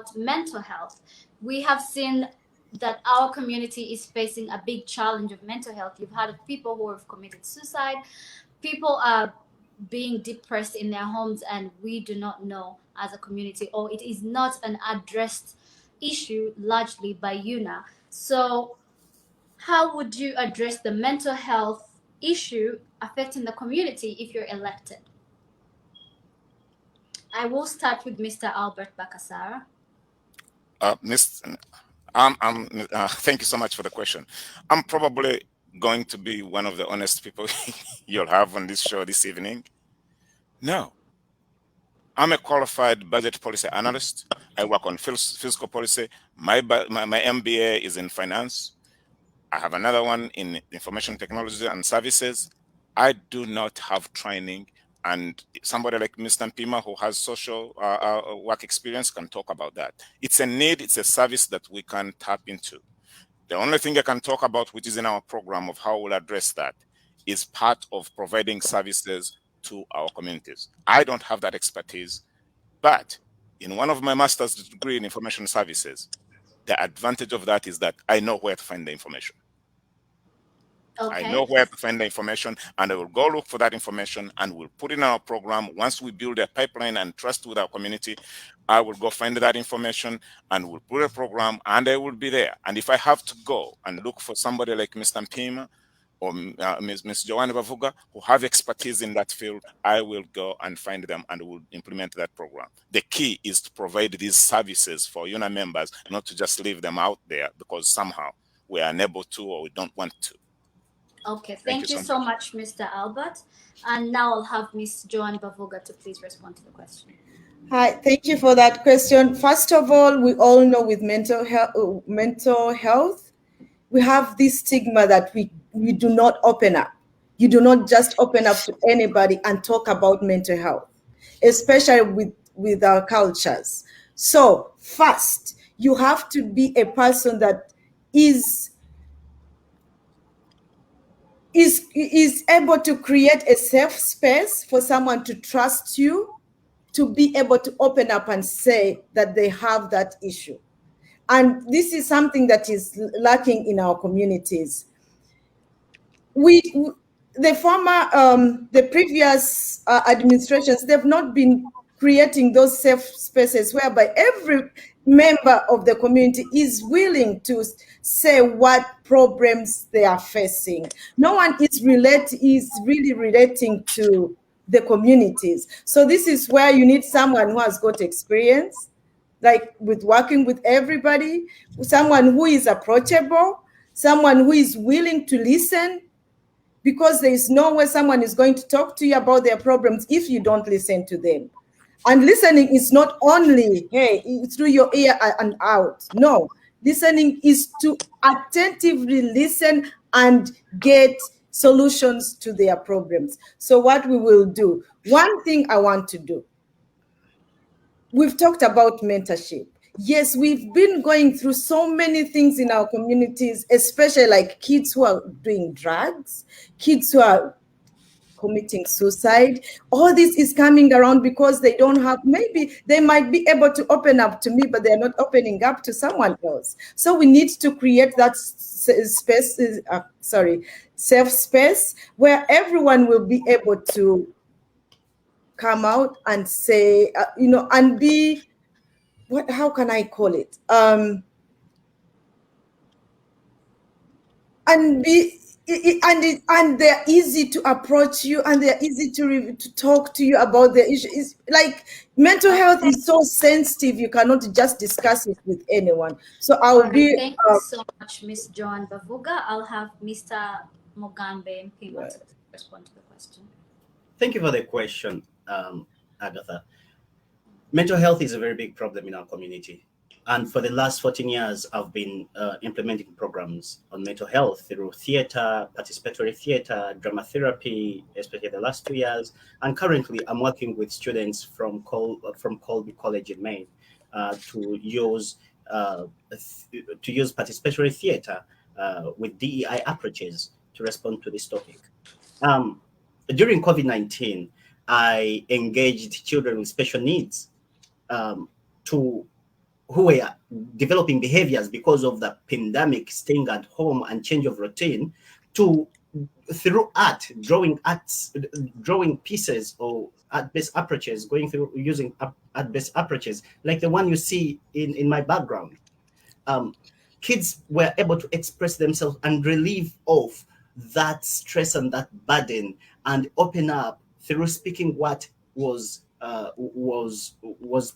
about mental health. We have seen that our community is facing a big challenge of mental health. You've heard of people who have committed suicide. People are being depressed in their homes, and we do not know as a community, or it is not an addressed issue largely by UNA. So how would you address the mental health issue affecting the community if you're elected? I will start with Mr. Albert Bakasara. Miss, thank you so much for the question. I'm probably going to be one of the honest people you'll have on this show this evening. No, I'm a qualified budget policy analyst. I work on fiscal policy. My MBA is in finance. I have another one in information technology and services. I do not have training, and somebody like Mr. Mpima, who has social work experience, can talk about that. It's a need, it's a service that we can tap into. The only thing I can talk about, which is in our program of how we'll address that, is part of providing services to our communities. I don't have that expertise, but in one of my master's degree in information services, the advantage of that is that I know where to find the information. Okay. I know where to find the information, and I will go look for that information and we'll put in our program. Once we build a pipeline and trust with our community, I will go find that information and we'll put a program and I will be there. And if I have to go and look for somebody like Mr. Mpima or Ms. Joanna Bavuga who have expertise in that field, I will go and find them and will implement that program. The key is to provide these services for UNA members, not to just leave them out there because somehow we are unable to or we don't want to. Okay, thank you so much, Mr. Albert. And now I'll have Ms. Joanne Bavuga to please respond to the question. Hi, thank you for that question. First of all, we all know with mental health, we have this stigma that we do not open up. You do not just open up to anybody and talk about mental health, especially with our cultures. So first, you have to be a person that is able to create a safe space for someone to trust you, to be able to open up and say that they have that issue. And this is something that is lacking in our communities. The previous administrations, they've not been creating those safe spaces whereby every member of the community is willing to say what problems they are facing. No one is really relating to the communities. So this is where you need someone who has got experience, like with working with everybody, someone who is approachable, someone who is willing to listen, because there is no way someone is going to talk to you about their problems if you don't listen to them. And listening is not only, hey, through your ear and out. No, listening is to attentively listen and get solutions to their problems. So what we will do, one thing I want to do, we've talked about mentorship. Yes, we've been going through so many things in our communities, especially like kids who are doing drugs, kids who are committing suicide. All this is coming around because they don't have, maybe they might be able to open up to me, but they're not opening up to someone else. So we need to create that safe space where everyone will be able to come out and say, and be, how can I call it? And they're easy to approach you, and they're easy to talk to you about the issue. It's like mental health is so sensitive, you cannot just discuss it with anyone. So I'll be. Thank you so much, Ms. Joan Bavuga. I'll have Mr. Mugambe Mpima to respond to the question. Thank you for the question, Agatha. Mental health is a very big problem in our community. And for the last 14 years, I've been implementing programs on mental health through theater, participatory theater, drama therapy, especially the last 2 years. And currently, I'm working with students from Colby College in Maine to use participatory theater with DEI approaches to respond to this topic. During COVID-19, I engaged children with special needs to who were developing behaviors because of the pandemic, staying at home and change of routine, to through art, drawing pieces or art-based approaches, going through using art-based approaches, like the one you see in my background. Kids were able to express themselves and relieve off that stress and that burden, and open up through speaking what was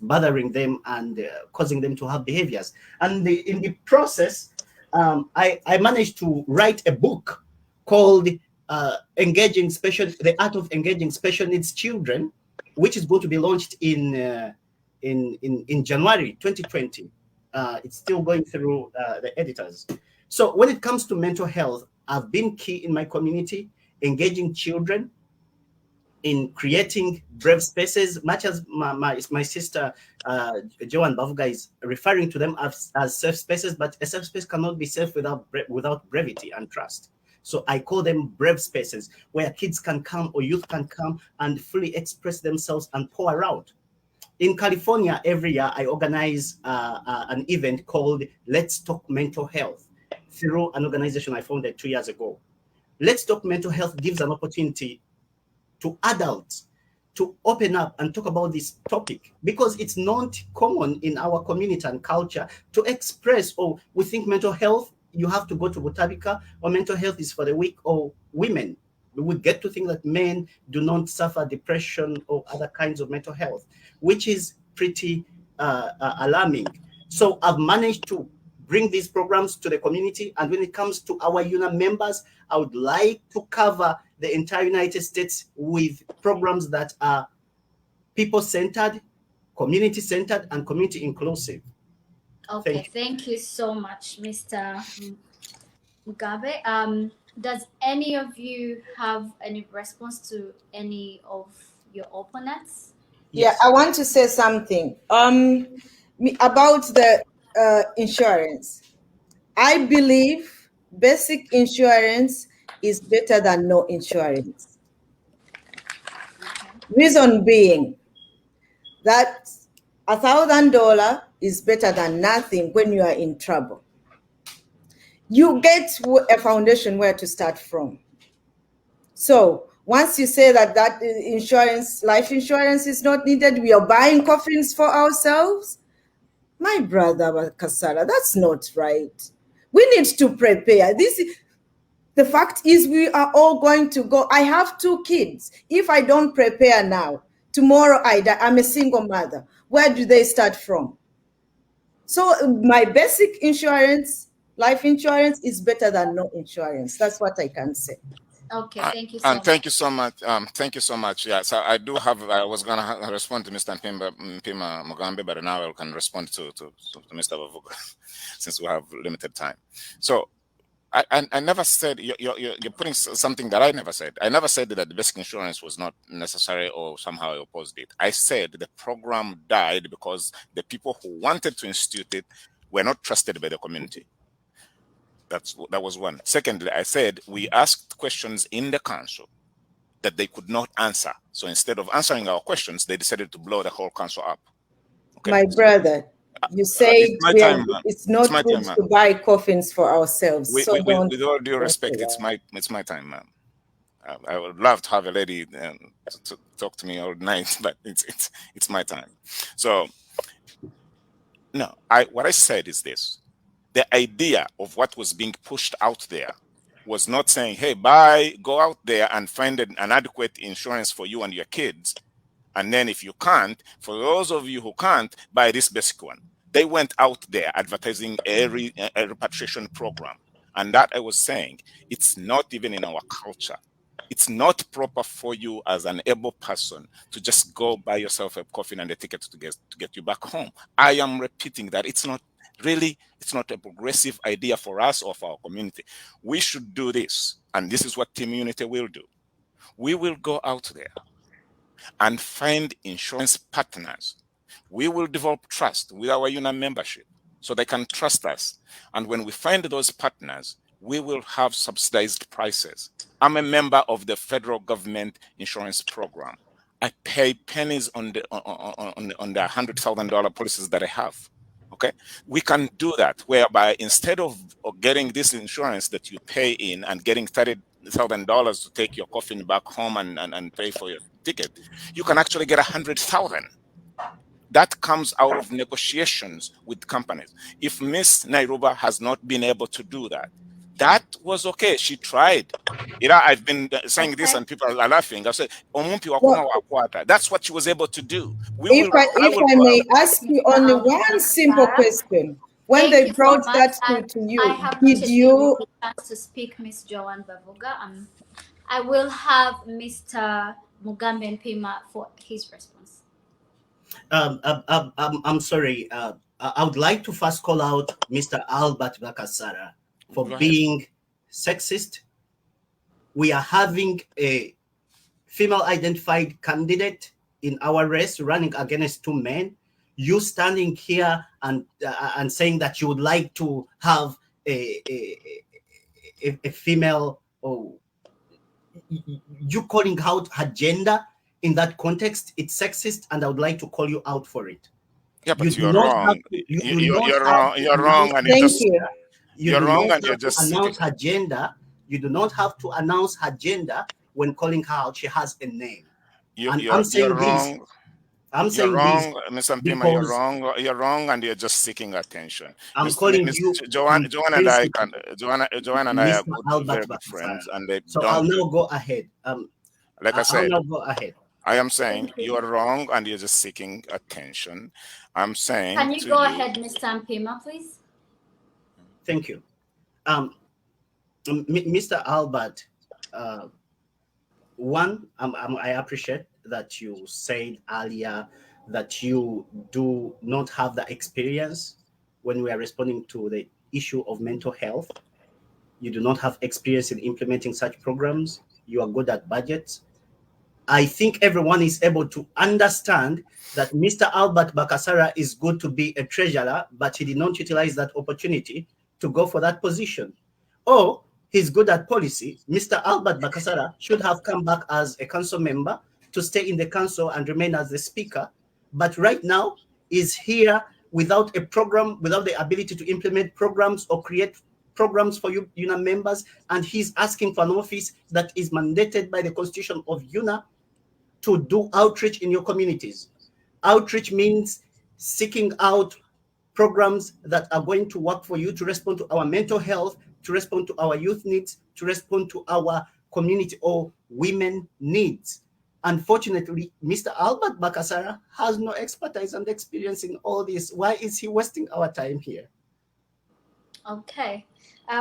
bothering them and causing them to have behaviors. And in the process, I managed to write a book called The Art of Engaging Special Needs Children, which is going to be launched in January 2020. It's still going through the editors. So when it comes to mental health, I've been key in my community, engaging children in creating brave spaces, much as my sister Joan Bavuga is referring to them as safe spaces, but a safe space cannot be safe without brevity and trust. So I call them brave spaces, where kids can come or youth can come and fully express themselves and pour around. In California, every year I organize an event called Let's Talk Mental Health through an organization I founded 2 years ago. Let's Talk Mental Health gives an opportunity to adults to open up and talk about this topic, because it's not common in our community and culture to express, oh, we think mental health, you have to go to Butabika, or mental health is for the weak or women. We get to think that men do not suffer depression or other kinds of mental health, which is pretty alarming. So I've managed to bring these programs to the community. And when it comes to our UNAA members, I would like to cover the entire United States with programs that are people-centered, community-centered, and community-inclusive. Okay, thank you so much, Mr. Mugabe. Does any of you have any response to any of your opponents? Yes. Yeah, I want to say something about the insurance. I believe basic insurance is better than no insurance. Reason being that $1,000 is better than nothing when you are in trouble. You get a foundation where to start from. So once you say that insurance, life insurance is not needed, we are buying coffins for ourselves. My brother Kasala, that's not right. We need to prepare. The fact is, we are all going to go. I have 2 kids. If I don't prepare now, tomorrow I die. I'm a single mother. Where do they start from? So my basic insurance, life insurance, is better than no insurance. That's what I can say. Okay, thank you so much. And thank you so much. Thank you so much. Yeah, so I do have. I was gonna respond to Mr. Mpima Mugambe, but now I can respond to Mr. Bavuga since we have limited time. So I never said you're putting something that I never said. I never said that the basic insurance was not necessary or somehow I opposed it. I said the program died because the people who wanted to institute it were not trusted by the community. That was one. Secondly, I said we asked questions in the council that they could not answer. So instead of answering our questions, they decided to blow the whole council up. Okay. My brother, you say it's not good to buy coffins for ourselves. With all due respect, it's my time, ma'am. I would love to have a lady to talk to me all night, but it's my time. So no, what I said is this. The idea of what was being pushed out there was not saying, hey, go out there and find an adequate insurance for you and your kids. And then if you can't, for those of you who can't, buy this basic one. They went out there advertising a repatriation program. And that I was saying, it's not even in our culture. It's not proper for you as an able person to just go buy yourself a coffin and a ticket to get you back home. I am repeating that it's not a progressive idea for us or for our community. We should do this, and this is what Team Unity will do. We will go out there and find insurance partners. We will develop trust with our UNAA membership so they can trust us. And when we find those partners, we will have subsidized prices. I'm a member of the federal government insurance program. I pay pennies on the $100,000 policies that I have. Okay, we can do that, whereby instead of getting this insurance that you pay in and getting $30,000 to take your coffin back home and pay for your ticket, you can actually get 100,000. That comes out of negotiations with companies. If Miss Nairuba has not been able to do that, that was okay. She tried. I've been saying this and people are laughing. I said, "Omumpi wakuma wakwata." That's what she was able to do. If I may ask you only one simple question. When they brought that to you, I have did not you? the chance to speak, Miss Joanne Bavuga. I will have Mr. Mugambe Mpima for his response. I'm sorry. I would like to first call out Mr. Albert Bakasara for being sexist. We are having a female identified candidate in our race running against two men. You standing here and saying that you would like to have a female, or you calling out her gender in that context, it's sexist, and I would like to call you out for it. Yeah, but you're wrong. You're wrong, and you're wrong, and you're just announce her gender. You do not have to announce her gender when calling her out. She has a name. You're wrong. I'm saying you're wrong, Mr. Mpima. You're wrong. You're wrong, and you're just seeking attention. I'm calling you. Joanne and I are very good friends, and they so don't. I'll now go ahead. Like I said, I'll now go ahead. I am saying you are wrong, and you're just seeking attention. I'm saying. Can you go ahead, Mr. Mpima, please? Thank you, Mr. Albert. One, I appreciate that you said earlier that you do not have the experience when we are responding to the issue of mental health. You do not have experience in implementing such programs. You are good at budgets. I think everyone is able to understand that Mr. Albert Bakasara is good to be a treasurer, but he did not utilize that opportunity to go for that position. Or he's good at policy. Mr. Albert Bakasara should have come back as a council member to stay in the council and remain as the speaker. But right now is here without a program, without the ability to implement programs or create programs for UNA members. And he's asking for an office that is mandated by the constitution of UNA to do outreach in your communities. Outreach means seeking out programs that are going to work for you to respond to our mental health, to respond to our youth needs, to respond to our community or women needs. Unfortunately, Mr. Albert Bakasara has no expertise and experience in all this. Why is he wasting our time here? Okay.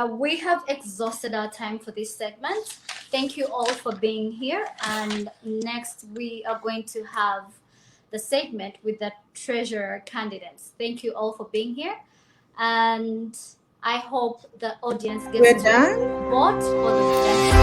We have exhausted our time for this segment. Thank you all for being here. And next, we are going to have the segment with the treasurer candidates. Thank you all for being here. And I hope the audience gets to vote for the best.